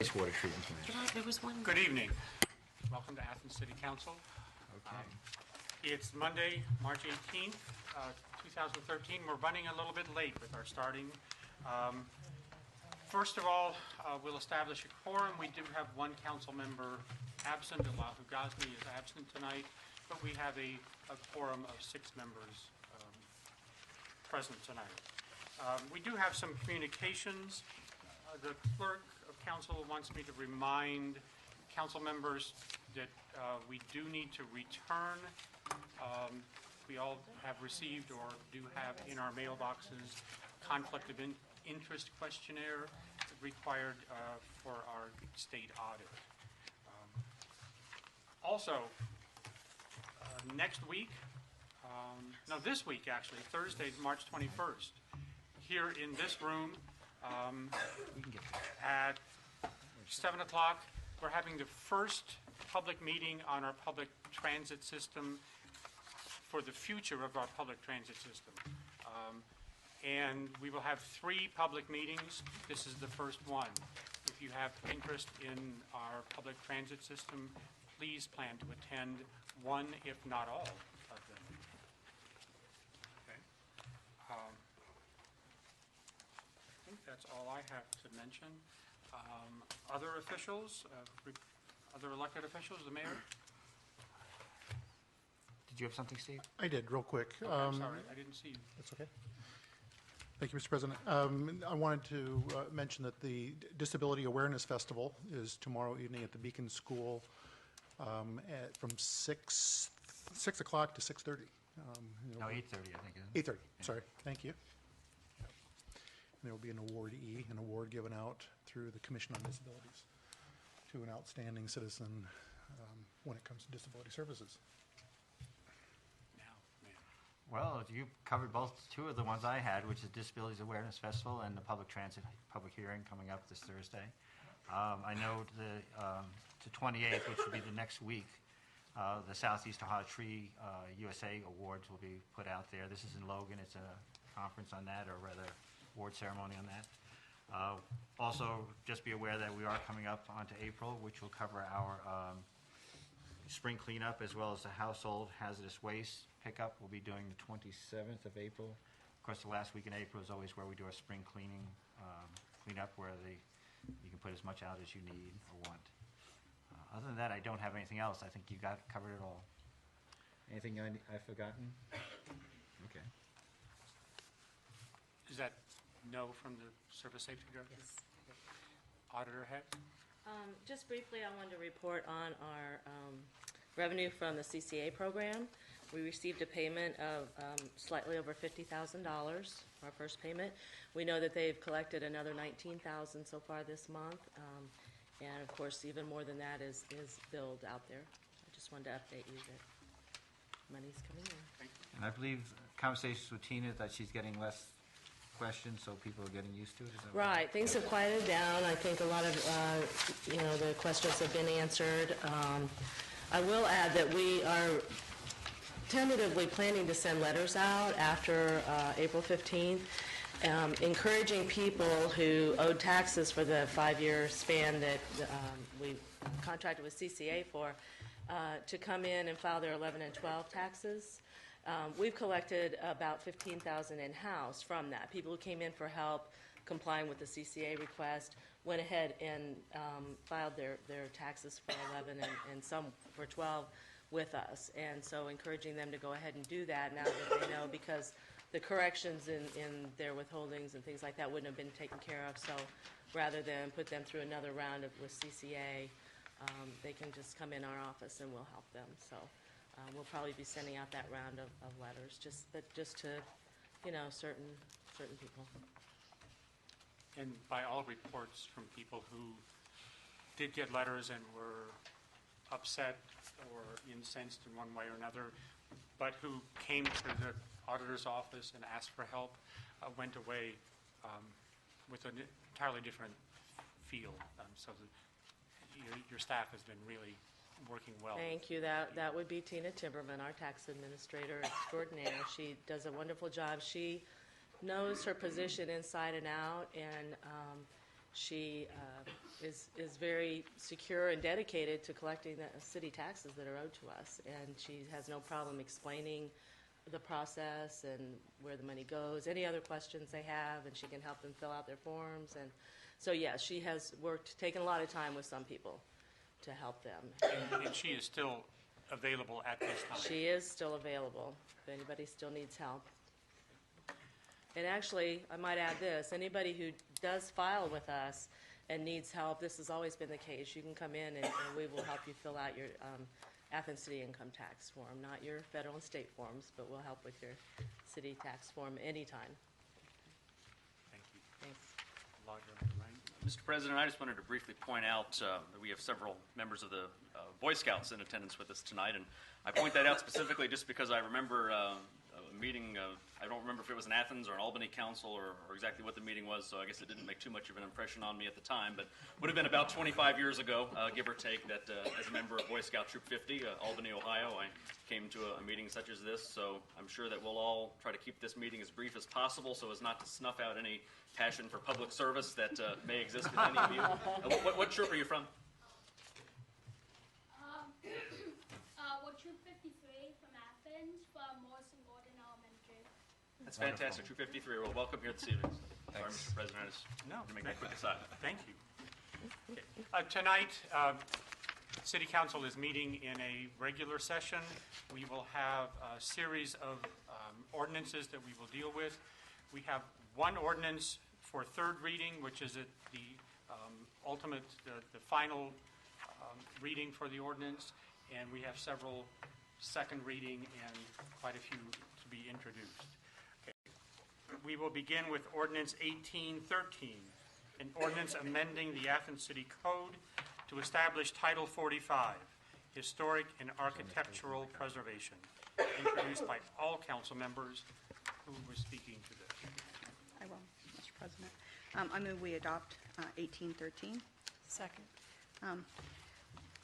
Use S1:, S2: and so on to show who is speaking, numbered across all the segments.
S1: Wastewater treatment plant.
S2: There was one.
S3: Good evening. Welcome to Athens City Council.
S1: Okay.
S3: It's Monday, March 18th, 2013. We're running a little bit late with our starting. First of all, we'll establish a quorum. We do have one council member absent. Allahu Ghazni is absent tonight, but we have a quorum of 6 members present tonight. We do have some communications. The clerk of council wants me to remind council members that we do need to return. We all have received or do have in our mailboxes conflict of interest questionnaire required for our state audit. Also, next week, no, this week actually, Thursday, March 21st, here in this room at 7 o'clock, we're having the first public meeting on our public transit system for the future of our public transit system. And we will have 3 public meetings. This is the first one. If you have interest in our public transit system, please plan to attend one, if not all, of them. Okay. I think that's all I have to mention. Other officials, other elected officials, the mayor?
S1: Did you have something, Steve?
S4: I did, real quick.
S3: I'm sorry, I didn't see you.
S4: That's okay. Thank you, Mr. President. I wanted to mention that the Disability Awareness Festival is tomorrow evening at the Beacon School from 6 o'clock to 6:30.
S1: No, 8:30, I think.
S4: 8:30, sorry. Thank you. And there will be an award given out through the Commission on Disabilities to an outstanding citizen when it comes to disability services.
S1: Well, you covered two of the ones I had, which is Disabilities Awareness Festival and the Public Transit public hearing coming up this Thursday. I know the 28th, which will be the next week, the Southeast Ohio Tree USA Awards will be put out there. This is in Logan. It's a conference on that, or rather award ceremony on that. Also, just be aware that we are coming up onto April, which will cover our spring cleanup as well as the household hazardous waste pickup. We'll be doing the 27th of April. Of course, the last week in April is always where we do our spring cleanup, where you can put as much out as you need or want. Other than that, I don't have anything else. I think you covered it all. Anything I've forgotten? Okay.
S3: Is that no from the Service Safety Director?
S2: Yes.
S3: Auditor Head?
S2: Just briefly, I wanted to report on our revenue from the CCA program. We received a payment of slightly over $50,000, our first payment. We know that they've collected another $19,000 so far this month, and of course, even more than that is billed out there. I just wanted to update you that money's coming in.
S3: Thank you.
S1: And I believe conversations with Tina that she's getting less questions, so people are getting used to it. Is that
S2: Right. Things have quieted down. I think a lot of the questions have been answered. I will add that we are tentatively planning to send letters out after April 15th, encouraging people who owed taxes for the 5-year span that we contracted with CCA for to come in and file their 11 and 12 taxes. We've collected about $15,000 in-house from that. People who came in for help complying with the CCA request went ahead and filed their taxes for 11 and some for 12 with us. And so encouraging them to go ahead and do that now that they know, because the corrections in their withholdings and things like that wouldn't have been taken care of. So rather than put them through another round with CCA, they can just come in our office and we'll help them. So we'll probably be sending out that round of letters, just to, certain people.
S3: And by all reports from people who did get letters and were upset or incensed in one way or another, but who came to the auditor's office and asked for help, went away with an entirely different feel. So your staff has been really working well.
S2: Thank you. That would be Tina Timberman, our tax administrator extraordinaire. She does a wonderful job. She knows her position inside and out, and She is very secure and dedicated to collecting the city taxes that are owed to us, and she has no problem explaining the process and where the money goes, any other questions they have, and she can help them fill out their forms. And so, yes, she has taken a lot of time with some people to help them.
S3: And she is still available at this time?
S2: She is still available if anybody still needs help. And actually, I might add this, anybody who does file with us and needs help, this has always been the case. You can come in and we will help you fill out your Athens City income tax form, not your federal and state forms, but we'll help with your city tax form anytime.
S3: Thank you.
S2: Thanks.
S3: Roger, Ryan?
S5: Mr. President, I just wanted to briefly point out that we have several members of the Boy Scouts in attendance with us tonight, and I point that out specifically just because I remember a meeting, I don't remember if it was an Athens or an Albany council or exactly what the meeting was, so I guess it didn't make too much of an impression on me at the time, but would have been about 25 years ago, give or take, that as a member of Boy Scout Troop 50, Albany, Ohio, I came to a meeting such as this, so I'm sure that we'll all try to keep this meeting as brief as possible so as not to snuff out any passion for public service that may exist in any of you. What troop are you from?
S6: Well, Troop 53 from Athens, from Morrison Gordon Elementary.
S5: That's fantastic. Troop 53. Well, welcome here this evening. Sorry, Mr. President, I just
S3: No,
S5: to make that quick aside.
S3: Thank you. Okay. Tonight, City Council is meeting in a regular session. We will have a series of ordinances that we will deal with. We have one ordinance for third reading, which is the ultimate, the final reading for the ordinance, and we have several second reading and quite a few to be introduced. Okay. We will begin with Ordinance 1813, an ordinance amending the Athens City Code to establish Title 45, Historic and Architectural Preservation, introduced by all council members who were speaking to this.
S7: I will, Mr. President. I move we adopt 1813.
S2: Second.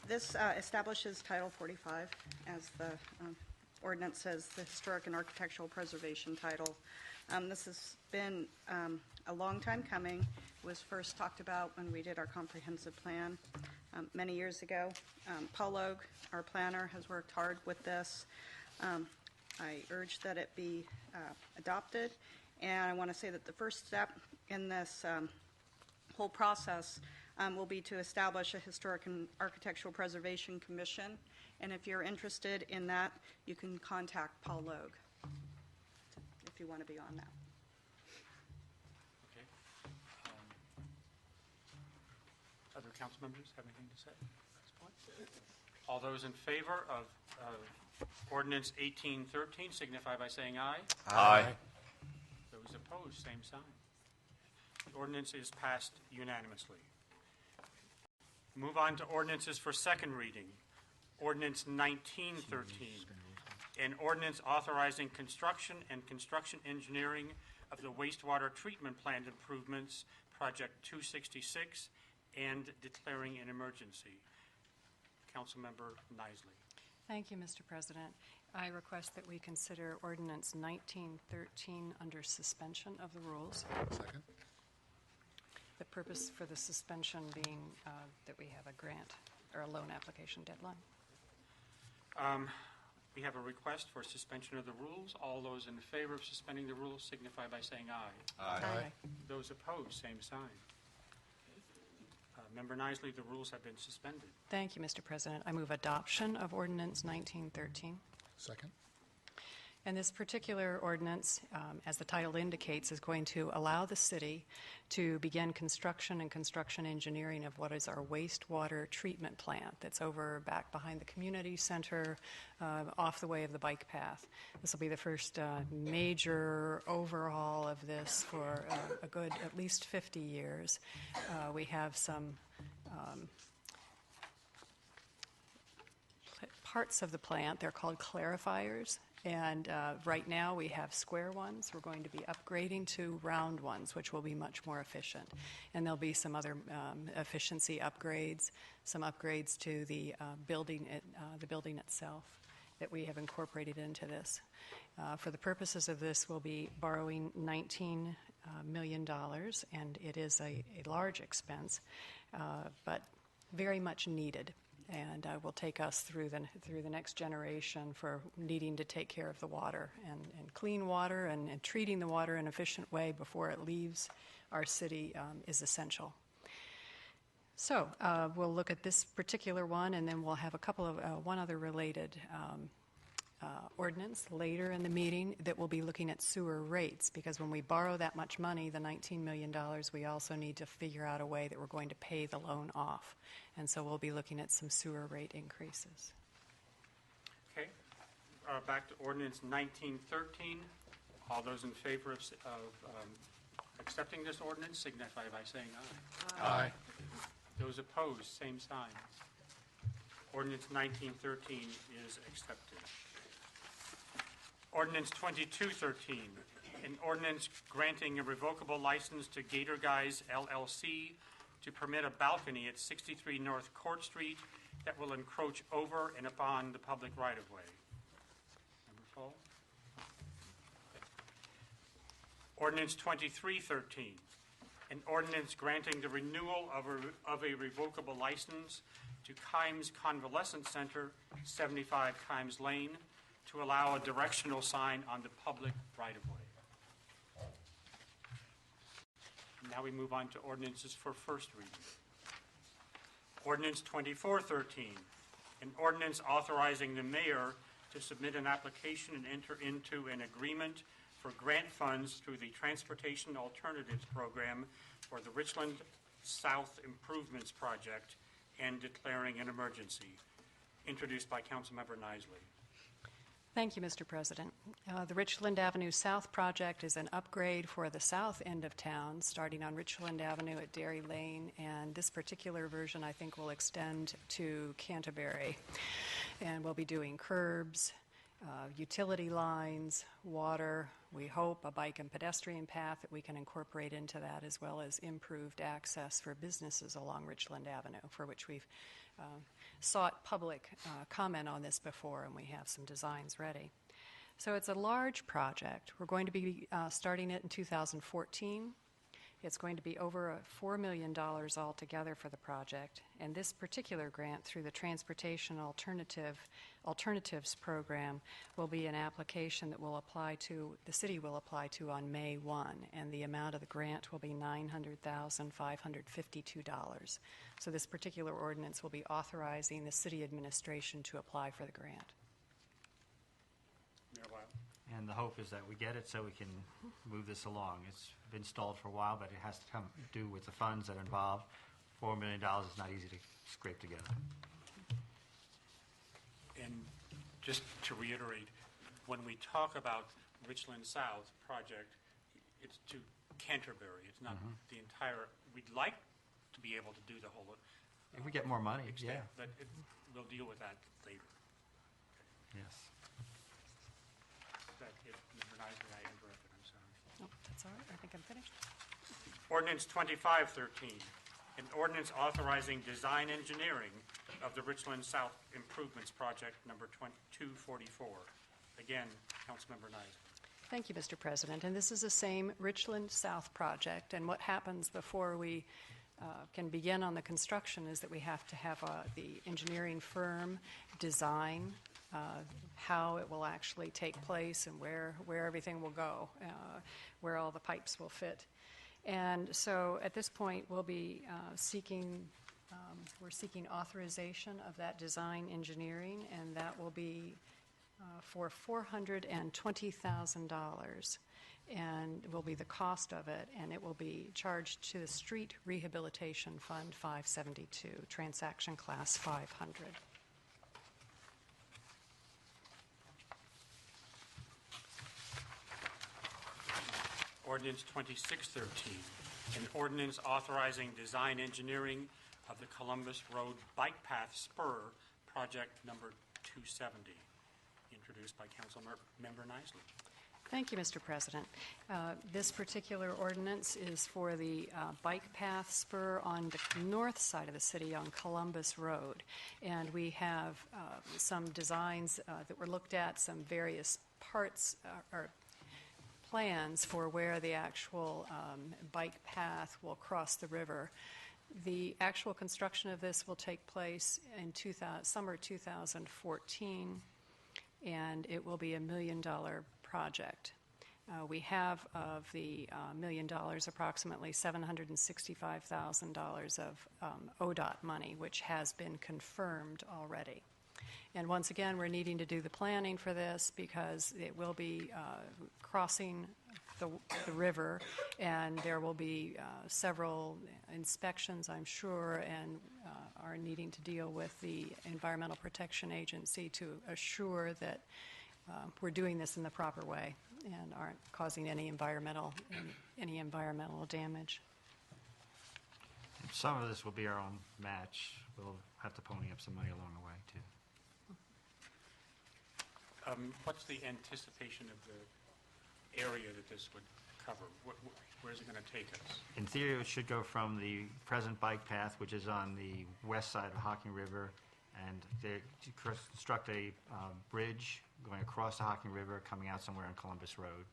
S7: This establishes Title 45 as the ordinance says, the Historic and Architectural Preservation title. This has been a long time coming. It was first talked about when we did our comprehensive plan many years ago. Paul Logue, our planner, has worked hard with this. I urge that it be adopted, and I want to say that the first step in this whole process will be to establish a Historic and Architectural Preservation Commission, and if you're interested in that, you can contact Paul Logue if you want to be on that.
S3: Okay. Other council members have anything to say at this point? All those in favor of Ordinance 1813 signify by saying aye.
S8: Aye.
S3: Those opposed, same sign. The ordinance is passed unanimously. Move on to ordinances for second reading. Ordinance 1913, an ordinance authorizing construction and construction engineering of the wastewater treatment plant improvements, Project 266, and declaring an emergency. Councilmember Nisley.
S9: Thank you, Mr. President. I request that we consider Ordinance 1913 under suspension of the rules.
S4: Second.
S9: The purpose for the suspension being that we have a grant or a loan application deadline.
S3: We have a request for suspension of the rules. All those in favor of suspending the rules signify by saying aye.
S8: Aye.
S3: Those opposed, same sign. Member Nisley, the rules have been suspended.
S9: Thank you, Mr. President. I move adoption of Ordinance 1913.
S4: Second.
S9: And this particular ordinance, as the title indicates, is going to allow the city to begin construction and construction engineering of what is our wastewater treatment plant that's over back behind the community center, off the way of the bike path. This will be the first major overhaul of this for a good at least 50 years. We have some parts of the plant, they're called clarifiers. And right now we have square ones. We're going to be upgrading to round ones, which will be much more efficient. And there'll be some other efficiency upgrades, some upgrades to the building itself that we have incorporated into this. For the purposes of this, we'll be borrowing million, and it is a large expense, but very much needed, and will take us through the next generation for needing to take care of the water and clean water and treating the water in an efficient way before it leaves our city is essential. So we'll look at this particular one, and then we'll have a couple of one other related ordinance later in the meeting that will be looking at sewer rates, because when we borrow that much money, the $19 million, we also need to figure out a way that we're going to pay the loan off. And so we'll be looking at some sewer rate increases.
S3: Okay, back to ordinance 1913. All those in favor of accepting this ordinance signify by saying aye.
S4: Aye.
S3: Those opposed, same sign. Ordinance 1913 is accepted. Ordinance 2213, an ordinance granting a revocable license to Gator Guys LLC to permit a balcony at 63 North Court Street that will encroach over and upon the public right-of-way. Member Fall? Ordinance 2313, an ordinance granting the renewal of a revocable license to Kimes Convalescent Center, 75 Kimes Lane, to allow a directional sign on the public right-of-way. Now we move on to ordinances for first reading. Ordinance 2413, an ordinance authorizing the mayor to submit an application and enter into an agreement for grant funds through the Transportation Alternatives Program for the Richland South Improvements Project and declaring an emergency. Introduced by Councilmember Nisley.
S9: Thank you, Mr. President. The Richland Avenue South project is an upgrade for the south end of town, starting on Richland Avenue at Dairy Lane, and this particular version, I think, will extend to Canterbury. And we'll be doing curbs, utility lines, water, we hope a bike and pedestrian path that we can incorporate into that, as well as improved access for businesses along Richland Avenue, for which we've sought public comment on this before, and we have some designs ready. So it's a large project. We're going to be starting it in 2014. It's going to be over $4 million altogether for the project, and this particular grant through the Transportation Alternatives Program will be an application that will apply to, the city will apply to on May 1, and the amount of the grant will be $900,552. So this particular ordinance will be authorizing the city administration to apply for the grant.
S3: Mayor Weil.
S1: And the hope is that we get it so we can move this along. It's been stalled for a while, but it has to come do with the funds that are involved. $4 million is not easy to scrape together.
S3: And just to reiterate, when we talk about Richland South project, it's to Canterbury. It's not the entire, we'd like to be able to do the whole
S1: If we get more money,
S3: extent,
S1: yeah.
S3: but we'll deal with that later.
S1: Yes.
S3: That it, Member Nisley, I interrupted, I'm sorry.
S9: Oh, that's all right. I think I'm finished.
S3: Ordinance 2513, an ordinance authorizing design engineering of the Richland South Improvements Project number 2244. Again, Councilmember Nisley.
S9: Thank you, Mr. President. And this is the same Richland South project. And what happens before we can begin on the construction is that we have to have the engineering firm design how it will actually take place and where everything will go, where all the pipes will fit. And so at this point, we'll be we're seeking authorization of that design engineering, and that will be for $420,000, and will be the cost of it, and it will be charged to the Street Rehabilitation Fund 572, transaction class 500.
S3: Ordinance 2613, an ordinance authorizing design engineering of the Columbus Road Bike Path Spur, project number 270, introduced by Councilmember Nisley.
S9: Thank you, Mr. President. This particular ordinance is for the bike path spur on the north side of the city on Columbus Road. And we have some designs that were looked at, some various parts or plans for where the actual bike path will cross the river. The actual construction of this will take place in summer 2014, and it will be $1 million project. We have of the $1 million, approximately $765,000 of ODOT money, which has been confirmed already. And once again, we're needing to do the planning for this because it will be crossing the river, and there will be several inspections, I'm sure, and are needing to deal with the Environmental Protection Agency to assure that we're doing this in the proper way and aren't causing any environmental damage.
S1: And some of this will be our own match. We'll have to pony up some money along the way, too.
S3: What's the anticipation of the area that this would cover? Where's it going to take us?
S1: In theory, it should go from the present bike path, which is on the west side of Hocking River, and they construct a bridge going across the Hocking River, coming out somewhere on Columbus Road.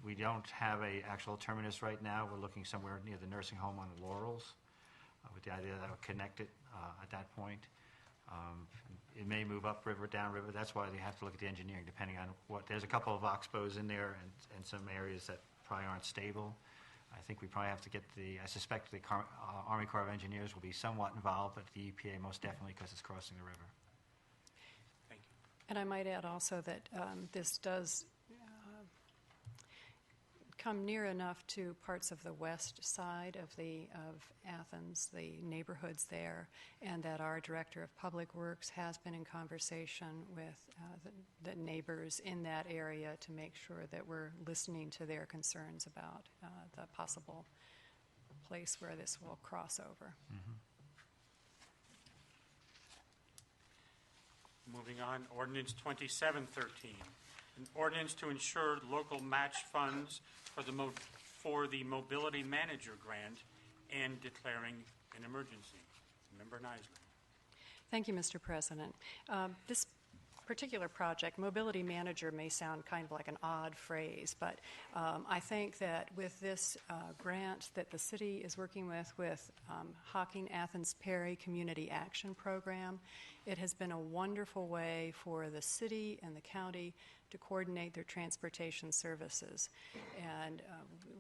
S1: We don't have a actual terminus right now. We're looking somewhere near the nursing home on the Laurels, with the idea that it would connect it at that point. It may move upriver, downriver. That's why they have to look at the engineering, depending on what. There's a couple of oxbows in there and some areas that probably aren't stable. I think we probably have to get I suspect the Army Corps of Engineers will be somewhat involved, but the EPA most definitely, because it's crossing the river.
S3: Thank you.
S9: And I might add also that this does come near enough to parts of the west side of Athens, the neighborhoods there, and that our Director of Public Works has been in conversation with the neighbors in that area to make sure that we're listening to their concerns about the possible place where this will cross over.
S3: Moving on, Ordinance 2713, an ordinance to ensure local match funds for the Mobility Manager Grant and declaring an emergency. Member Nisler.
S9: Thank you, Mr. President. This particular project, Mobility Manager, may sound kind of like an odd phrase, but I think that with this grant that the city is working with Hocking Athens Perry Community Action Program, it has been a wonderful way for the city and the county to coordinate their transportation services. And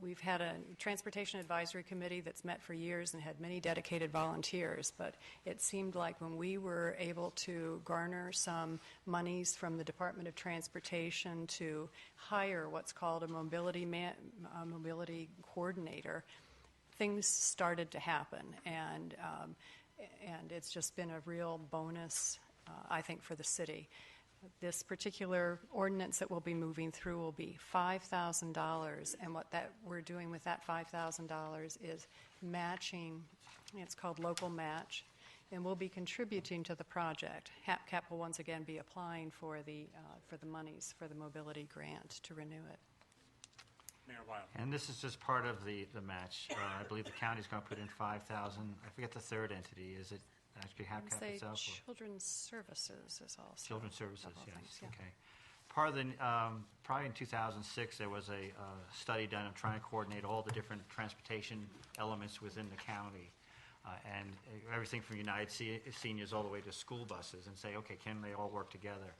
S9: we've had a transportation advisory committee that's met for years and had many dedicated volunteers, but it seemed like when we were able to garner some monies from the Department of Transportation to hire what's called a mobility coordinator, things started to happen, and it's just been a real bonus, I think, for the city. This particular ordinance that we'll be moving through will be $5,000, and what we're doing with that $5,000 is matching. It's called local match, and we'll be contributing to the project. HAPCAP will once again be applying for the monies for the mobility grant to renew it.
S3: Mayor Weil.
S1: And this is just part of the match. I believe the county's going to put in $5,000. I forget the third entity. Is it actually HAPCAP itself?
S9: Children's Services is also.
S1: Children's Services, yes.
S9: Things, yeah.
S1: Okay. Part of the, probably in 2006, there was a study done of trying to coordinate all the different transportation elements within the county. And everything from United Seniors all the way to school buses, and say, okay, can they all work together?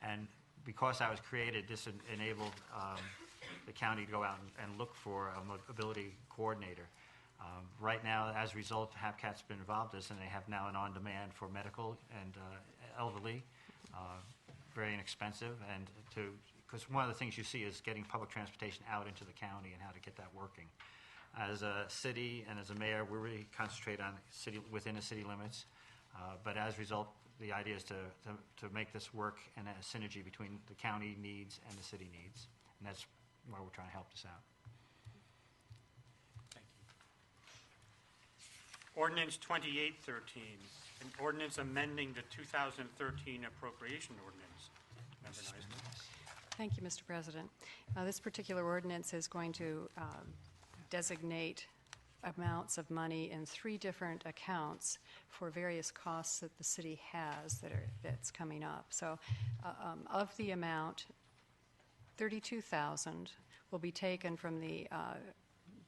S1: And because that was created, this enabled the county to go out and look for a mobility coordinator. Right now, as a result, HAPCAT's been involved in this, and they have now an on-demand for medical and elderly, very inexpensive, and because one of the things you see is getting public transportation out into the county and how to get that working. As a city and as a mayor, we really concentrate on within the city limits, but as a result, the idea is to make this work in a synergy between the county needs and the city needs, and that's why we're trying to help this out.
S3: Thank you. Ordinance 2813, an ordinance amending the 2013 appropriation ordinance. Member Nisler.
S9: Thank you, Mr. President. This particular ordinance is going to designate amounts of money in 3 different accounts for various costs that the city has that's coming up. So of the amount $32,000 will be taken from the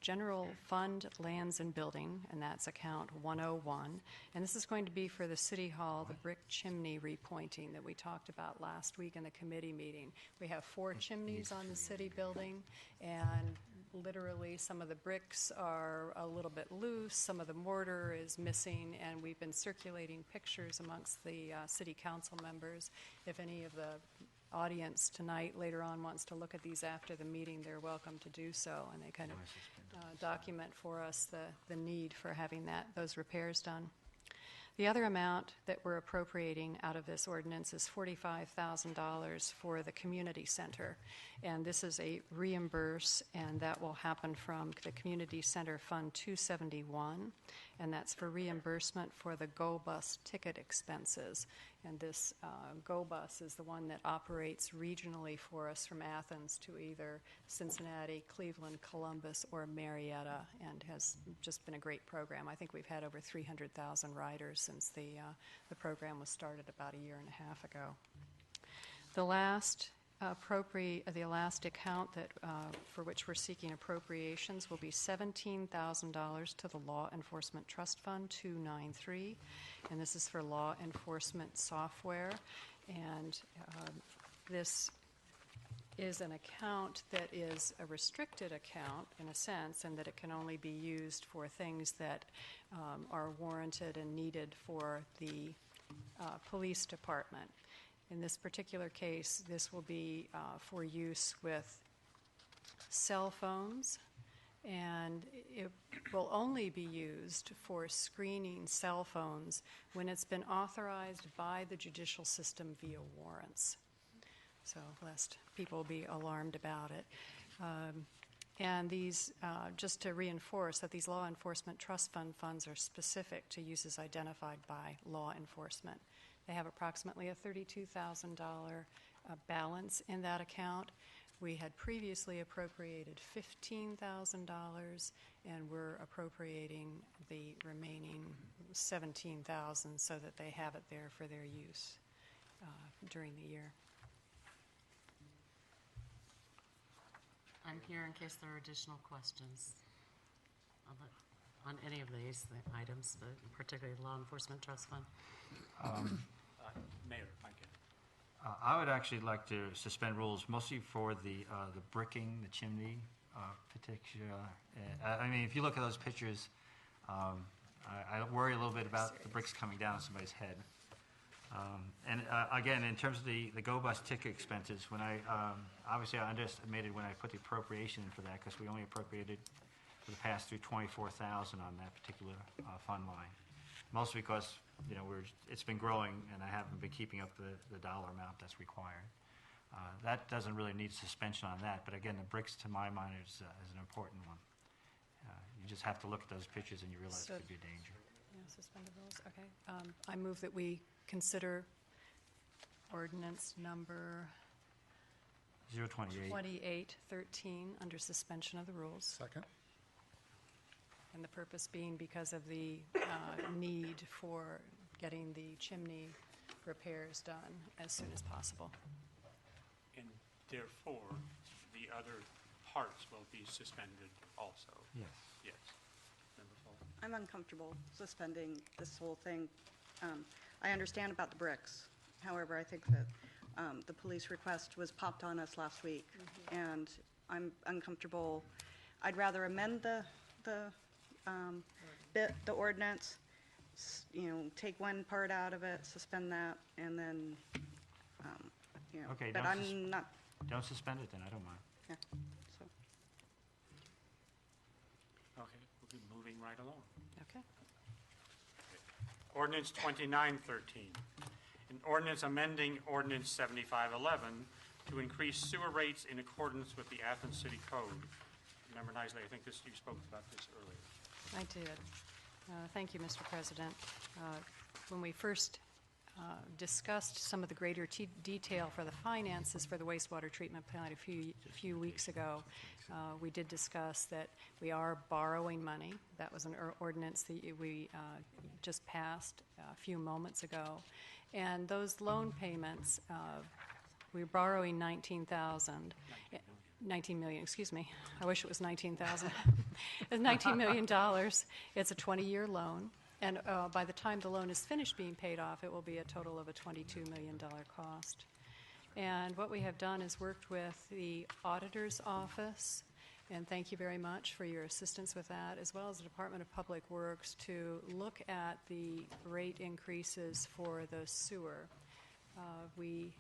S9: General Fund Lands and Building, and that's account 101. And this is going to be for the City Hall, the brick chimney repointing that we talked about last week in the committee meeting. We have 4 chimneys on the city building, and literally some of the bricks are a little bit loose, some of the mortar is missing, and we've been circulating pictures amongst the city council members. If any of the audience tonight later on wants to look at these after the meeting, they're welcome to do so, and they kind of document for us the need for having those repairs done. The other amount that we're appropriating out of this ordinance is $45,000 for the community center, and this is a reimburse, and that will happen from the Community Center Fund 271, and that's for reimbursement for the Go Bus ticket expenses. And this Go Bus is the one that operates regionally for us from Athens to either Cincinnati, Cleveland, Columbus, or Marietta, and has just been a great program. I think we've had over 300,000 riders since the program was started about a year and a half ago. The last account that for which we're seeking appropriations will be $17,000 to the Law Enforcement Trust Fund 293, and this is for law enforcement software. And this is an account that is a restricted account in a sense, and that it can only be used for things that are warranted and needed for the police department. In this particular case, this will be for use with cell phones, and it will only be used for screening cell phones when it's been authorized by the judicial system via warrants. So, lest people be alarmed about it. And these, just to reinforce that these law enforcement trust fund funds are specific to uses identified by law enforcement. They have approximately a $32,000 balance in that account. We had previously appropriated $15,000, and we're appropriating the remaining $17,000 so that they have it there for their use during the year.
S8: I'm here in case there are additional questions on any of these items, but particularly the Law Enforcement Trust Fund.
S3: Mayor, I can.
S1: I would actually like to suspend rules, mostly for the bricking, the chimney particular. I mean, if you look at those pictures, I worry a little bit about the bricks coming down on somebody's head. And again, in terms of the Go Bus ticket expenses, when obviously I underestimated when I put the appropriation in for that, because we only appropriated for the past through $24,000 on that particular fund line. Mostly because, it's been growing and I haven't been keeping up the dollar amount that's required. That doesn't really need suspension on that, but again, the bricks to my mind is an important one. You just have to look at those pictures and you realize it could be a danger.
S9: Yeah, suspended rules, okay. I move that we consider ordinance number
S1: 028.
S9: 2813 under suspension of the rules.
S4: Second.
S9: And the purpose being because of the need for getting the chimney repairs done as soon as possible.
S3: And therefore, the other parts will be suspended also.
S1: Yes.
S3: Yes. Member Fall.
S7: I'm uncomfortable suspending this whole thing. I understand about the bricks. However, I think that the police request was popped on us last week, and I'm uncomfortable. I'd rather amend the ordinance, take one part out of it, suspend that, and then,
S1: Okay,
S7: but I'm not,
S1: Don't suspend it then, I don't mind.
S7: yeah, so.
S3: Okay, we'll be moving right along.
S9: Okay.
S3: Ordinance 2913, an ordinance amending Ordinance 7511 to increase sewer rates in accordance with the Athens City Code. Member Nisley, I think you spoke about this earlier.
S9: I did. Thank you, Mr. President. When we first discussed some of the greater detail for the finances for the wastewater treatment plant a few weeks ago, we did discuss that we are borrowing money. That was an ordinance that we just passed a few moments ago. And those loan payments We're borrowing 19 million, excuse me. I wish it was 19,000. It's $19 million. It's a 20-year loan, and by the time the loan is finished being paid off, it will be a total of a $22 million cost. And what we have done is worked with the auditor's office, and thank you very much for your assistance with that, as well as the Department of Public Works, to look at the rate increases for the sewer. We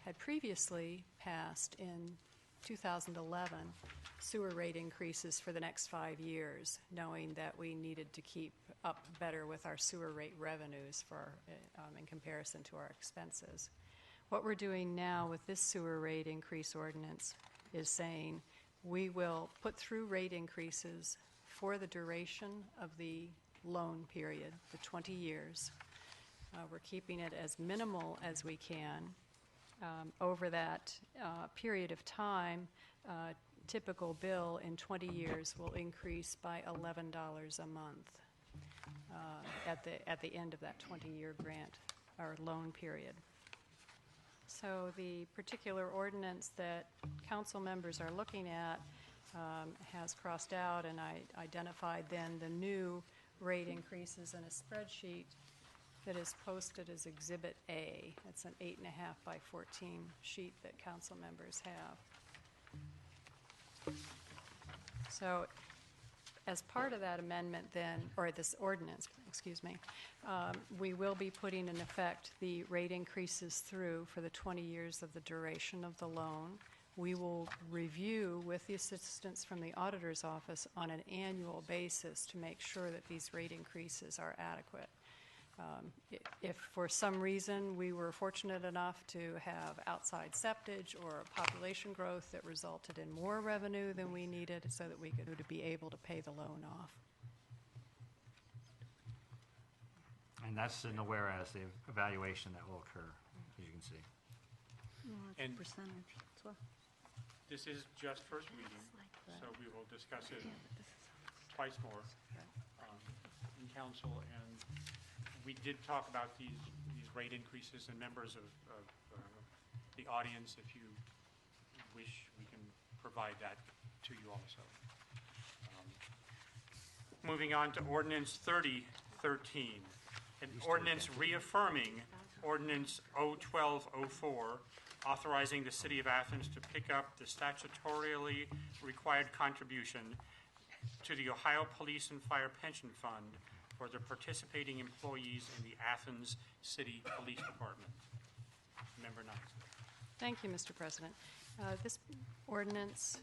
S9: had previously passed in 2011 sewer rate increases for the next 5 years, knowing that we needed to keep up better with our sewer rate revenues in comparison to our expenses. What we're doing now with this sewer rate increase ordinance is saying we will put through rate increases for the duration of the loan period, the 20 years. We're keeping it as minimal as we can. Over that period of time, typical bill in 20 years will increase by $11 a month at the end of that 20-year grant or loan period. So the particular ordinance that council members are looking at has crossed out, and I identified then the new rate increases in a spreadsheet that is posted as Exhibit A. It's an 8.5 by 14 sheet that council members have. So as part of that amendment then, or this ordinance, excuse me, we will be putting in effect the rate increases through for the 20 years of the duration of the loan. We will review with the assistance from the auditor's office on an annual basis to make sure that these rate increases are adequate. If for some reason we were fortunate enough to have outside septage or population growth that resulted in more revenue than we needed so that we could be able to pay the loan off.
S1: And that's in the whereas, the evaluation that will occur, as you can see.
S3: And
S7: Percentage as well.
S3: this is just first reading, so we will discuss it twice more in council. And we did talk about these rate increases, and members of the audience, if you wish, we can provide that to you also. Moving on to Ordinance 3013, an ordinance reaffirming Ordinance 01204, authorizing the City of Athens to pick up the statutorily required contribution to the Ohio Police and Fire Pension Fund for the participating employees in the Athens City Police Department. Member Knight.
S9: Thank you, Mr. President. This ordinance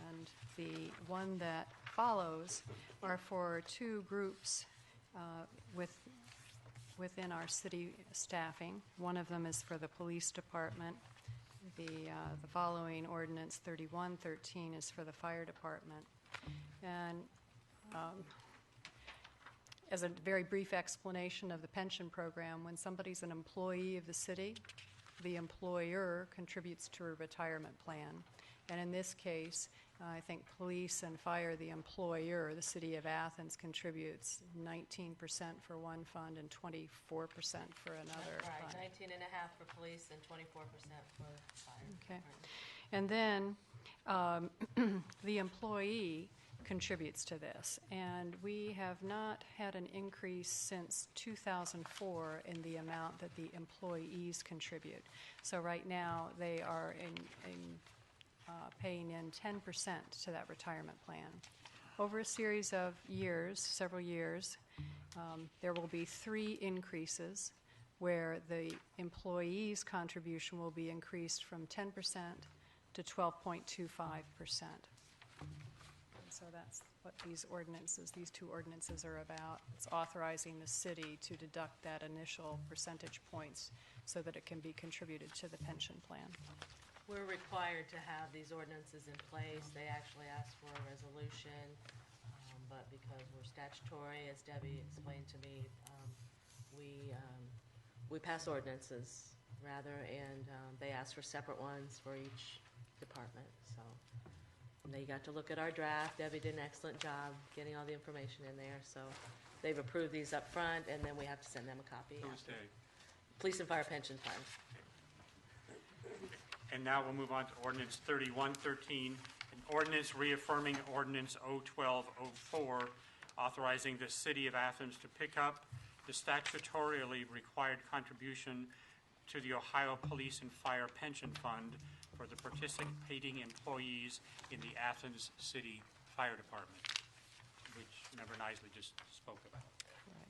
S9: and the one that follows are for two groups within our city staffing. One of them is for the police department. The following ordinance, 3113, is for the fire department. And as a very brief explanation of the pension program, when somebody's an employee of the city, the employer contributes to a retirement plan. And in this case, I think police and fire, the employer, the City of Athens, contributes 19% for one fund and 24% for another
S8: Right,
S9: fund.
S8: 19.5 for police and 24% for fire.
S9: Okay. And then the employee contributes to this. And we have not had an increase since 2004 in the amount that the employees contribute. So right now, they are paying in 10% to that retirement plan. Over a series of years, several years, there will be 3 increases where the employee's contribution will be increased from 10% to 12.25%. So that's what these two ordinances are about. It's authorizing the city to deduct that initial percentage points so that it can be contributed to the pension plan.
S8: We're required to have these ordinances in place. They actually ask for a resolution, but because we're statutory, as Debbie explained to me, we pass ordinances rather, and they ask for separate ones for each department. So they got to look at our draft. Debbie did an excellent job getting all the information in there. So they've approved these up front, and then we have to send them a copy.
S3: Who's
S8: after.
S3: they?
S8: Police and Fire Pension Fund.
S3: And now we'll move on to ordinance 3113, an ordinance reaffirming ordinance 01204, authorizing the city of Athens to pick up the statutorily required contribution to the Ohio Police and Fire Pension Fund for the participating employees in the Athens City Fire Department, which Member Nisley just spoke about.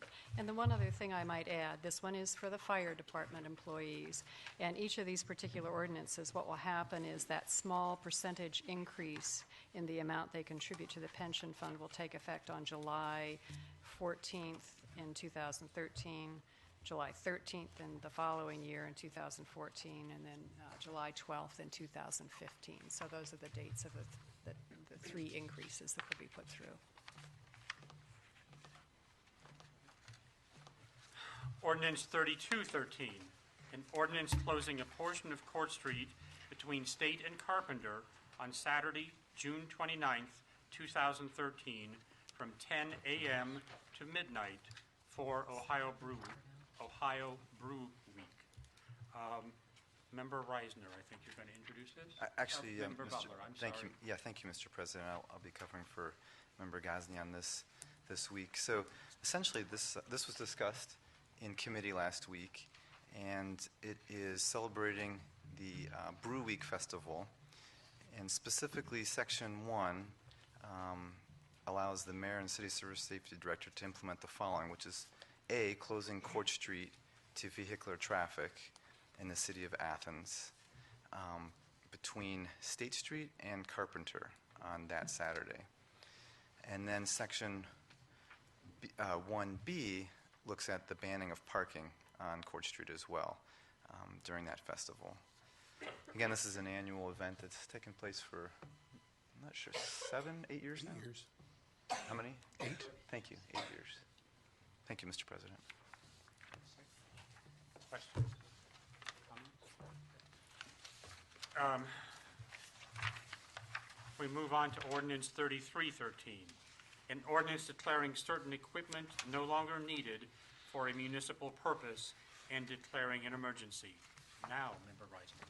S9: Right. And the one other thing I might add, this one is for the fire department employees. And each of these particular ordinances, what will happen is that small percentage increase in the amount they contribute to the pension fund will take effect on July 14th in 2013, July 13th in the following year in 2014, and then July 12th in 2015. So those are the dates of the three increases that will be put through.
S3: Ordinance 3213, an ordinance closing a portion of Court Street between State and Carpenter on Saturday, June 29th, 2013, from 10 a.m. to midnight for Ohio Brew Week. Member Reisner, I think you're going to introduce this?
S10: Actually,
S3: Member Butler, I'm
S10: thank
S3: sorry.
S10: you. Yeah, thank you, Mr. President. I'll be covering for Member Gosney on this week. So essentially, this was discussed in committee last week, and it is celebrating the Brew Week Festival, and specifically Section 1 allows the mayor and city service safety director to implement the following, which is A, closing Court Street to vehicular traffic in the city of Athens between State Street and Carpenter on that Saturday. And then Section 1B looks at the banning of parking on Court Street as well during that festival. Again, this is an annual event that's taken place for, I'm not sure, 8 years now?
S4: 8 years.
S10: How many?
S4: 8.
S10: Thank you, 8 years. Thank you, Mr. President.
S3: Questions? Comments? We move on to ordinance 3313, an ordinance declaring certain equipment no longer needed for a municipal purpose and declaring an emergency. Now, Member Reisner.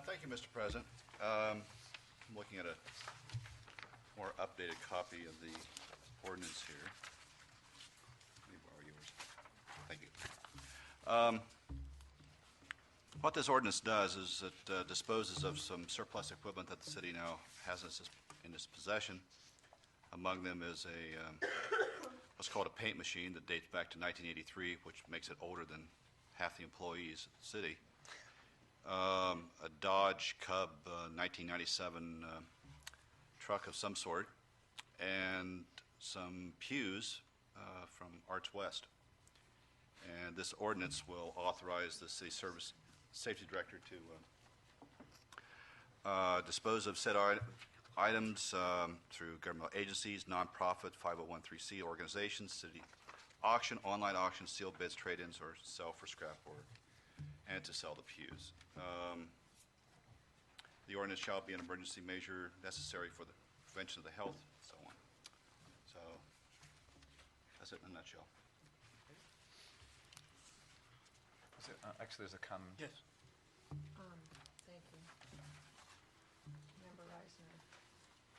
S11: Thank you, Mr. President. I'm looking at a more updated copy of the ordinance here. Let me borrow yours. Thank you. What this ordinance does is it disposes of some surplus equipment that the city now has in its possession. Among them is what's called a paint machine that dates back to 1983, which makes it older than half the employees at the city. A Dodge Cub 1997 truck of some sort, and some pews from Arts West. And this ordinance will authorize the city service safety director to dispose of said items through governmental agencies, nonprofit, 501(c) organizations, city auction, online auction, sealed bids, trade-ins, or sell for scrap, and to sell the pews. The ordinance shall be an emergency measure necessary for the prevention of the health, and so on. So that's it in a nutshell.
S10: Actually, there's a comment.
S3: Yes.
S12: Thank you. Member Reisner,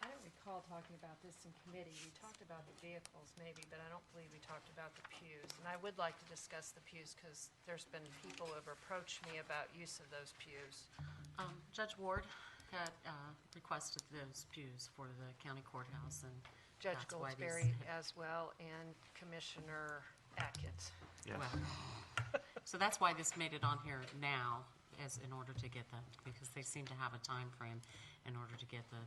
S12: I don't recall talking about this in committee. We talked about the vehicles maybe, but I don't believe we talked about the pews. And I would like to discuss the pews because there's been people who have approached me about use of those pews.
S13: Judge Ward had requested those pews for the county courthouse, and
S12: Judge
S13: that's why these-
S12: Goldsberry as well, and Commissioner Atkins.
S1: Yes.
S13: Well, so that's why this made it on here now, as in order to get that, because they seem to have a time frame in order to get the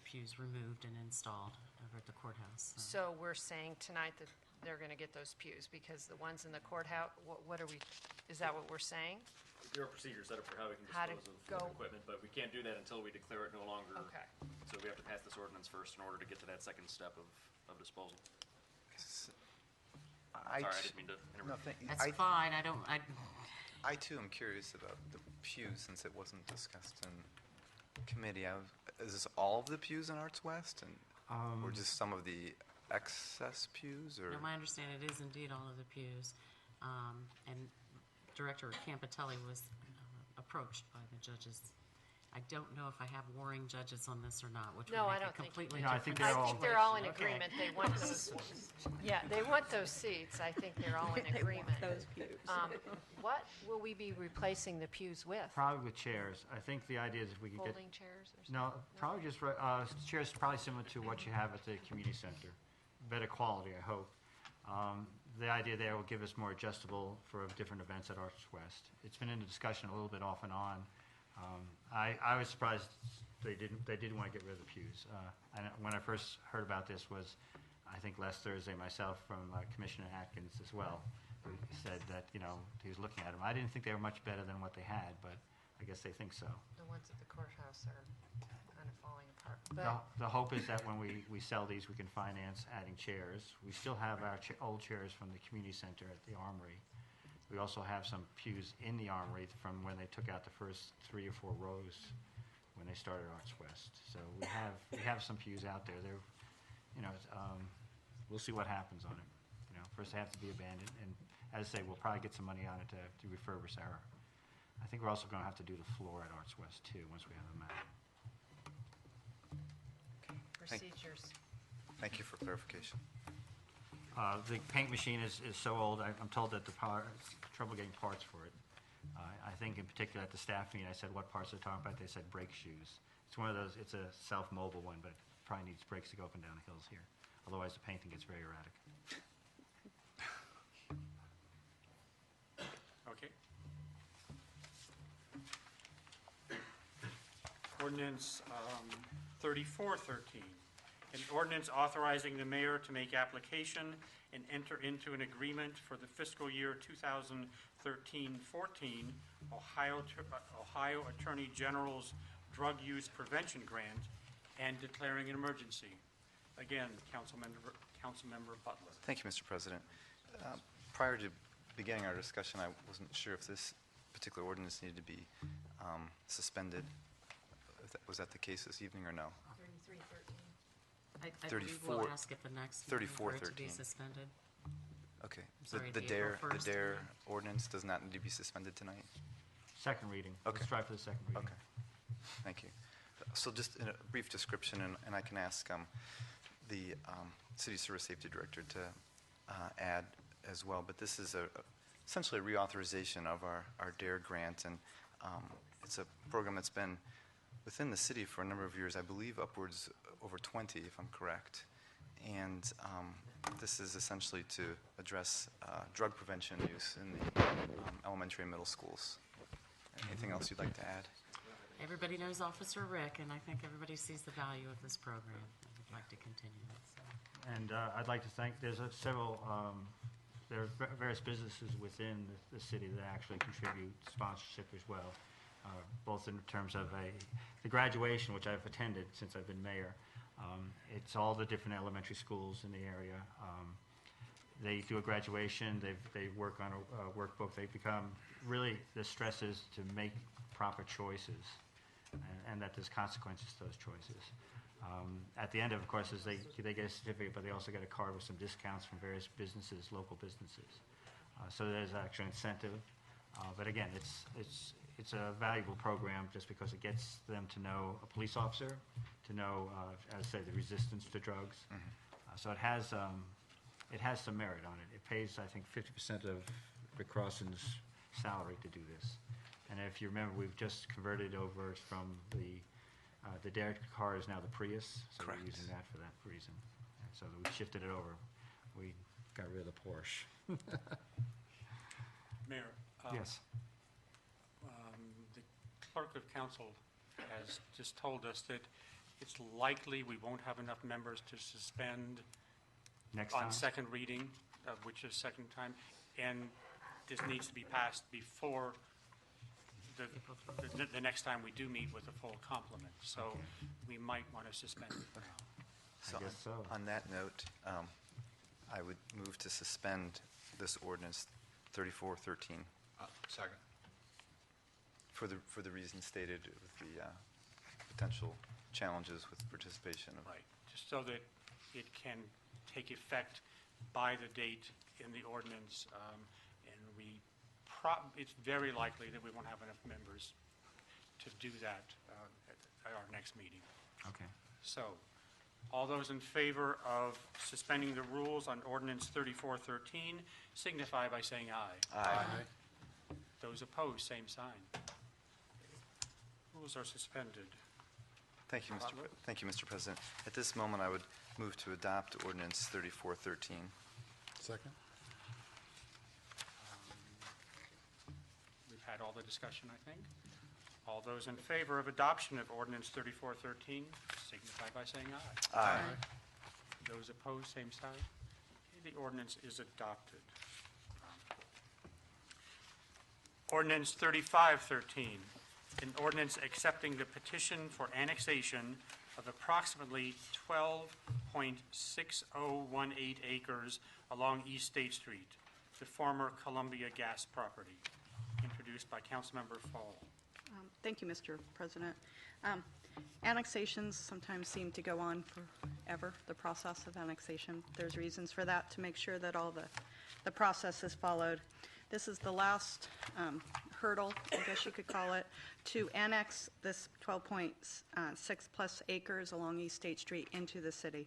S13: pews removed and installed over at the courthouse.
S12: So we're saying tonight that they're going to get those pews because the ones in the courthouse, what are we, is that what we're saying?
S5: There are procedures set up for how we can
S12: How to
S5: dispose
S12: go-
S5: of equipment, but we can't do that until we declare it no longer.
S12: Okay.
S5: So we have to pass this ordinance first in order to get to that second step of disposal. Sorry, I didn't mean to interrupt.
S10: No, thank you.
S13: That's fine,
S10: I too am curious about the pews since it wasn't discussed in committee. Is this all of the pews in Arts West, or just some of the excess pews? Or
S13: no, my understanding it is indeed all of the pews. And Director Campitelli was approached by the judges. I don't know if I have warring judges on this or not, which would
S12: No, I
S13: make
S12: don't
S13: it
S12: think you
S13: completely
S1: do. No, I
S13: different.
S1: think
S12: I think they're all in
S13: situation.
S12: agreement, they want those, yeah, they want those seats, I think they're all in
S7: They want
S12: agreement.
S7: those pews.
S12: What will we be replacing the pews with?
S1: Probably with chairs. I think the idea is if we could get...
S12: Folding chairs or something?
S1: No, probably just chairs probably similar to what you have at the community center. Better quality, I hope. The idea there will give us more adjustable for different events at Arts West. It's been in the discussion a little bit off and on. I was surprised they didn't want to get rid of the pews. And when I first heard about this was, I think last Thursday, myself from Commissioner Atkins as well, who said that, he was looking at them. I didn't think they were much better than what they had, but I guess they think so.
S12: The ones at the courthouse are kind of falling apart. But
S1: The hope is that when we sell these, we can finance adding chairs. We still have our old chairs from the community center at the Armory. We also have some pews in the Armory from when they took out the first 3 or 4 rows when they started Arts West. So we have some pews out there. They're, we'll see what happens on it. First they have to be abandoned, and as I say, we'll probably get some money on it to refurbish our. I think we're also going to have to do the floor at Arts West too once we have them out.
S12: procedures.
S10: Thank you for clarification.
S1: The paint machine is so old, I'm told that trouble getting parts for it. I think in particular at the staff meeting, I said, what parts are they talking about? They said brake shoes. It's one of those, it's a self-mobile one, but it probably needs brakes to go up and down the hills here. Otherwise, the painting gets very erratic.
S3: Okay. Ordinance 3413, an ordinance authorizing the mayor to make application and enter into an agreement for the fiscal year 2013-14 Ohio Attorney General's Drug Use Prevention Grant and declaring an emergency. Again, Councilmember Butler.
S10: Thank you, Mr. President. Prior to beginning our discussion, I wasn't sure if this particular ordinance needed to be suspended. Was that the case this evening or no?
S13: 3313. I believe we'll
S10: 34
S13: ask at the next meeting for it to be
S10: 3413.
S13: suspended.
S10: Okay.
S13: Sorry,
S10: The
S13: the
S10: DARE,
S13: April
S10: the
S13: 1st
S10: DARE
S13: meeting.
S10: ordinance does not need to be suspended tonight?
S1: Second reading.
S10: Okay.
S1: Let's try for the second reading.
S10: Okay. Thank you. So just in a brief description, and I can ask the City Service Safety Director to add as well, but this is essentially a reauthorization of our DARE grant, and it's a program that's been within the city for a number of years, I believe upwards over 20, if I'm correct. And this is essentially to address drug prevention use in the elementary and middle schools. Anything else you'd like to add?
S13: Everybody knows Officer Rick, and I think everybody sees the value of this program. I would like to continue it. So.
S1: And I'd like to thank, there are various businesses within the city that actually contribute sponsorship as well, both in terms of the graduation, which I've attended since I've been mayor. It's all the different elementary schools in the area. They do a graduation, they work on a workbook, they become, really, the stress is to make proper choices, and that there's consequences to those choices. At the end of course, is they get a certificate, but they also get a card with some discounts from various businesses, local businesses. So there's actually an incentive. But again, it's a valuable program just because it gets them to know a police officer, to know, as I say, the resistance to drugs. So it has some merit on it. It pays, I think, 50% of Rick Crossan's salary to do this. And if you remember, we've just converted over from the DARE car is now the Prius, so
S10: Correct.
S1: we're using that for that reason. And so we shifted it over. We got rid of the Porsche.
S3: Mayor.
S1: Yes.
S3: The clerk of council has just told us that it's likely we won't have enough members to suspend
S1: Next
S3: on
S1: time?
S3: second reading, which is second time, and this needs to be passed before the next time we do meet with a full complement. So
S1: Okay.
S3: we might want to suspend it.
S10: So
S1: guess so.
S10: on that note, I would move to suspend this ordinance 3413
S11: Second.
S10: for the reasons stated with the potential challenges with participation of.
S3: Right, just so that it can take effect by the date in the ordinance, and we it's very likely that we won't have enough members to do that at our next meeting.
S1: Okay.
S3: So, all those in favor of suspending the rules on ordinance 3413 signify by saying aye.
S10: Aye.
S3: Those opposed, same sign. Rules are suspended.
S10: Thank you, Mr. President. At this moment, I would move to adopt ordinance 3413.
S4: Second?
S3: We've had all the discussion, I think. All those in favor of adoption of ordinance 3413 signify by saying aye.
S10: Aye.
S3: Those opposed, same sign. Okay, the ordinance is adopted. Ordinance 3513, an ordinance accepting the petition for annexation of approximately 12.6018 acres along East State Street, the former Columbia Gas property, introduced by Councilmember Fall.
S7: Thank you, Mr. President. Annexations sometimes seem to go on forever, the process of annexation. There's reasons for that, to make sure that all the process is followed. This is the last hurdle, I guess you could call it, to annex this 12.6 plus acres along East State Street into the city.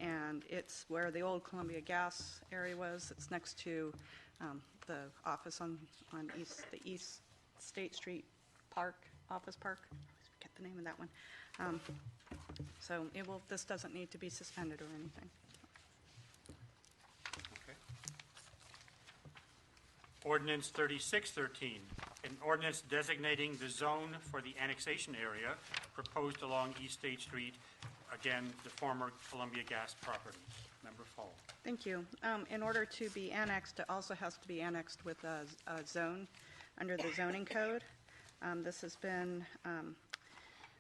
S7: And it's where the old Columbia Gas area was. It's next to the office on the East State Street Office Park. I always forget the name of that one. So this doesn't need to be suspended or anything.
S3: Okay. Ordinance 3613, an ordinance designating the zone for the annexation area proposed along East State Street, again, the former Columbia Gas property. Member Fall.
S7: Thank you. In order to be annexed, it also has to be annexed with a zone under the zoning code. This has been,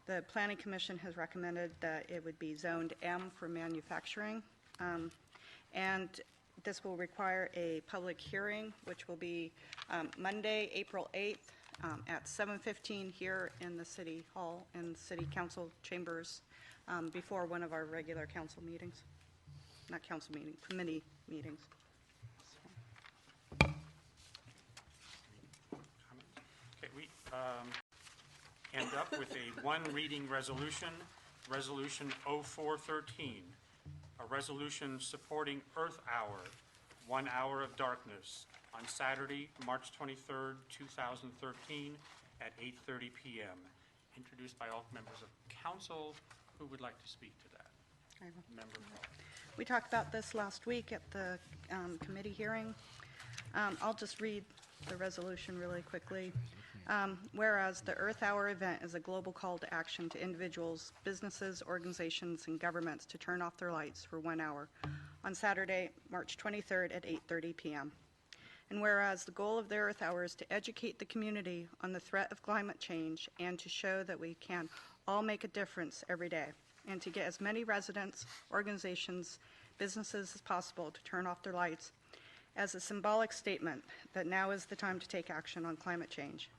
S7: the Planning Commission has recommended that it would be zoned M for manufacturing. And this will require a public hearing, which will be Monday, April 8th at 7:15 here in the City Hall in the City Council chambers before one of our regular council meetings. Not council meeting, committee meetings.
S3: Okay, we end up with a one-reading resolution, Resolution 0413, a resolution supporting Earth Hour, 1 hour of darkness, on Saturday, March 23rd, 2013, at 8:30 p.m., introduced by all members of council. Who would like to speak to that? Member Paul.
S7: We talked about this last week at the committee hearing. I'll just read the resolution really quickly. Whereas the Earth Hour event is a global call to action to individuals, businesses, organizations, and governments to turn off their lights for 1 hour on Saturday, March 23rd at 8:30 p.m. And whereas the goal of the Earth Hour is to educate the community on the threat of climate change and to show that we can all make a difference every day, and to get as many residents, organizations, businesses as possible to turn off their lights as a symbolic statement that now is the time to take action on climate change.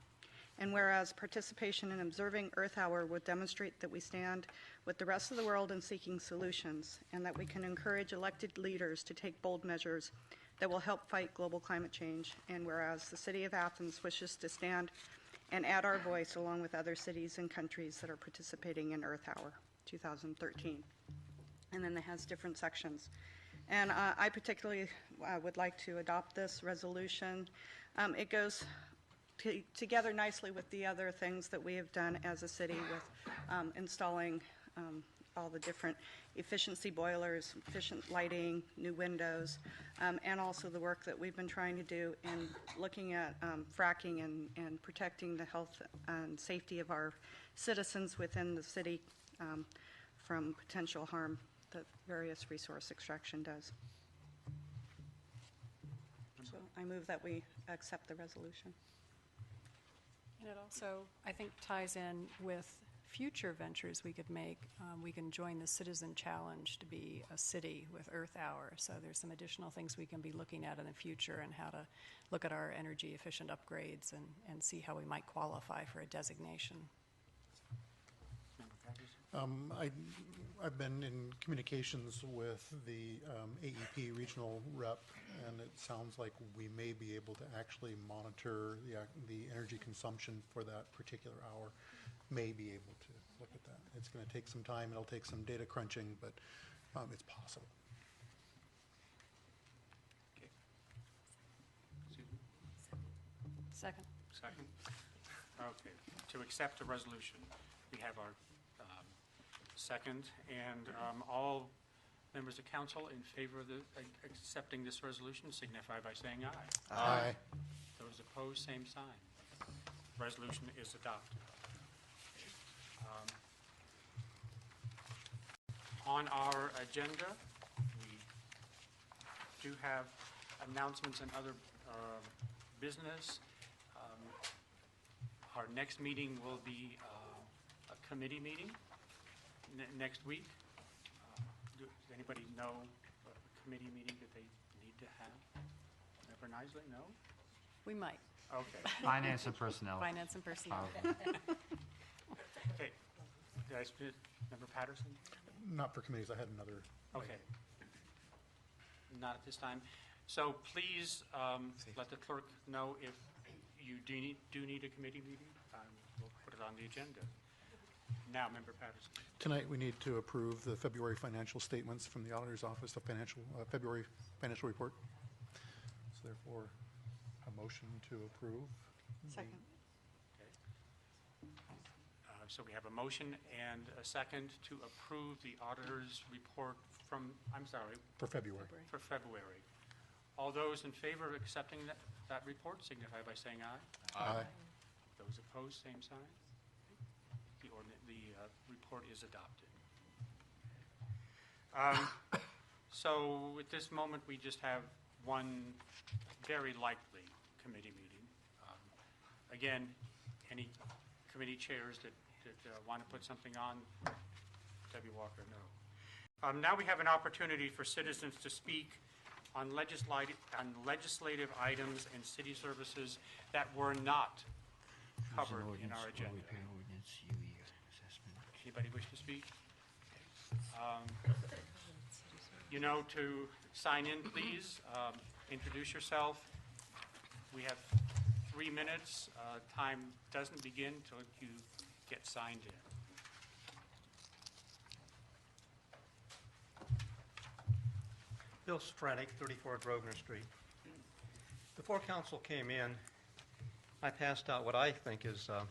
S7: And whereas participation in observing Earth Hour would demonstrate that we stand with the rest of the world in seeking solutions, and that we can encourage elected leaders to take bold measures that will help fight global climate change. And whereas the City of Athens wishes to stand and add our voice along with other cities and countries that are participating in Earth Hour 2013. And then it has different sections. And I particularly would like to adopt this resolution. It goes together nicely with the other things that we have done as a city with installing all the different efficiency boilers, efficient lighting, new windows, and also the work that we've been trying to do in looking at fracking and protecting the health and safety of our citizens within the city from potential harm that various resource extraction does. So I move that we accept the resolution.
S9: And it also, I think, ties in with future ventures we could make. We can join the Citizen Challenge to be a city with Earth Hour. So there's some additional things we can be looking at in the future, and how to look at our energy efficient upgrades and see how we might qualify for a designation.
S4: I've been in communications with the AEP regional rep, and it sounds like we may be able to actually monitor the energy consumption for that particular hour. May be able to look at that. It's going to take some time. It'll take some data crunching, but it's possible.
S3: Okay. Susan?
S9: Second.
S3: Second? Okay. To accept the resolution, we have our second, and all members of council in favor of accepting this resolution signify by saying aye.
S4: Aye.
S3: Those opposed, same sign. Resolution is adopted. On our agenda, we do have announcements and other business. Our next meeting will be a committee meeting next week. Does anybody know a committee meeting that they need to have? Member Nisley, no?
S9: We might.
S3: Okay.
S1: Finance and personnel.
S9: Finance and personnel.
S3: Okay. Did I speak, Member Patterson?
S4: Not for committees. I had another.
S3: Okay. Not at this time. So please let the clerk know if you do need a committee meeting. We'll put it on the agenda. Now, Member Patterson.
S4: Tonight, we need to approve the February financial statements from the Auditor's Office, the February financial report. So therefore, a motion to approve.
S7: Second.
S3: Okay. So we have a motion and a second to approve the auditor's report from, I'm sorry,
S4: For February.
S3: for February. All those in favor of accepting that report signify by saying aye.
S4: Aye.
S3: Those opposed, same sign. The report is adopted. So at this moment, we just have one very likely committee meeting. Again, any committee chairs that want to put something on, Debbie Walker, no. Now we have an opportunity for citizens to speak on legislative items and city services that were not covered in our agenda. Anybody wish to speak? You know, to sign in, please. Introduce yourself. We have 3 minutes. Time doesn't begin until you get signed in.
S14: Bill Sprenick, 34 Grosvenor Street. Before council came in, I passed out what I think is a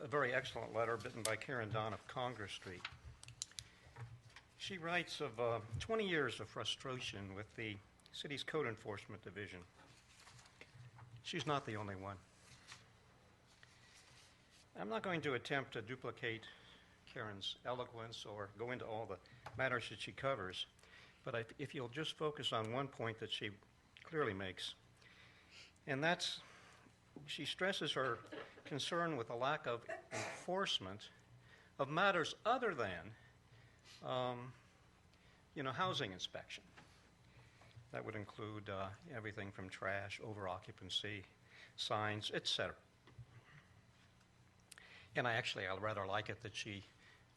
S14: very excellent letter written by Karen Don of Congress Street. She writes of 20 years of frustration with the city's code enforcement division. She's not the only one. I'm not going to attempt to duplicate Karen's eloquence or go into all the matters that she covers, but if you'll just focus on one point that she clearly makes, and that's she stresses her concern with the lack of enforcement of matters other than, housing inspection. That would include everything from trash, over-occupancy, signs, etc. And I rather like it that she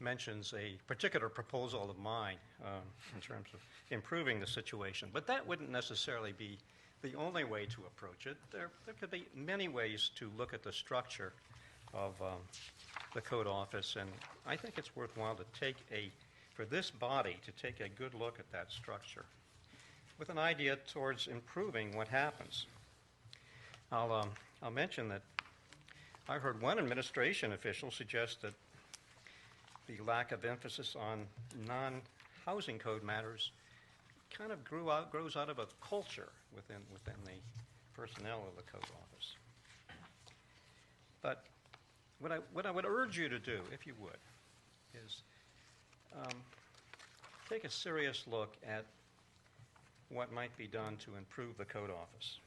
S14: mentions a particular proposal of mine in terms of improving the situation. But that wouldn't necessarily be the only way to approach it. There could be many ways to look at the structure of the code office, and I think it's worthwhile to for this body to take a good look at that structure with an idea towards improving what happens. I'll mention that I've heard one administration official suggest that the lack of emphasis on non-housing code matters kind of grows out of a culture within the personnel of the code office. But what I would urge you to do, if you would, is take a serious look at what might be done to improve the code office.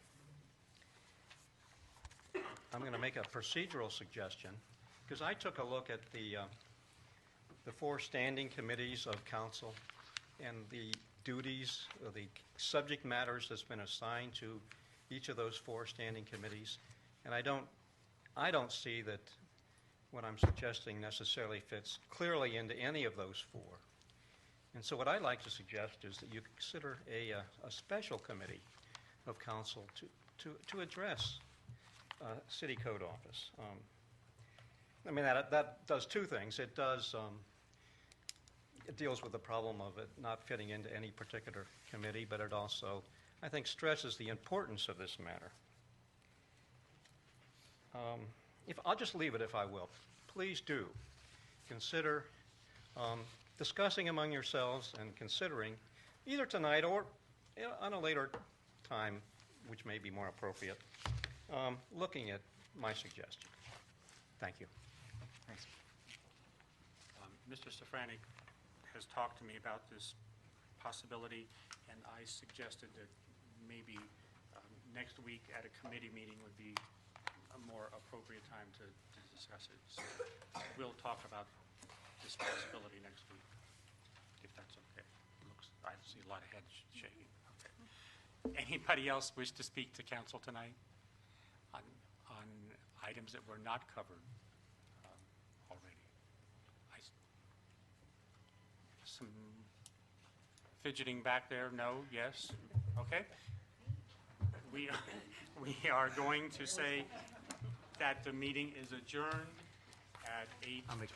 S14: I'm going to make a procedural suggestion, because I took a look at the 4 standing committees of council and the duties, the subject matters that's been assigned to each of those 4 standing committees, and I don't see that what I'm suggesting necessarily fits clearly into any of those four. And so what I'd like to suggest is that you consider a special committee of council to address city code office. I mean, that does two things. It deals with the problem of it not fitting into any particular committee, but it also, I think, stresses the importance of this matter. I'll just leave it if I will. Please do consider discussing among yourselves and considering, either tonight or on a later time, which may be more appropriate, looking at my suggestion. Thank you.
S10: Thanks.
S3: Mr. Safranek has talked to me about this possibility, and I suggested that maybe next week at a committee meeting would be a more appropriate time to discuss it. So we'll talk about this possibility next week, if that's okay. I see a lot of heads shaking. Okay. Anybody else wish to speak to council tonight on items that were not covered already? Some fidgeting back there. No? Yes? Okay. We are going to say that the meeting is adjourned at 8:24.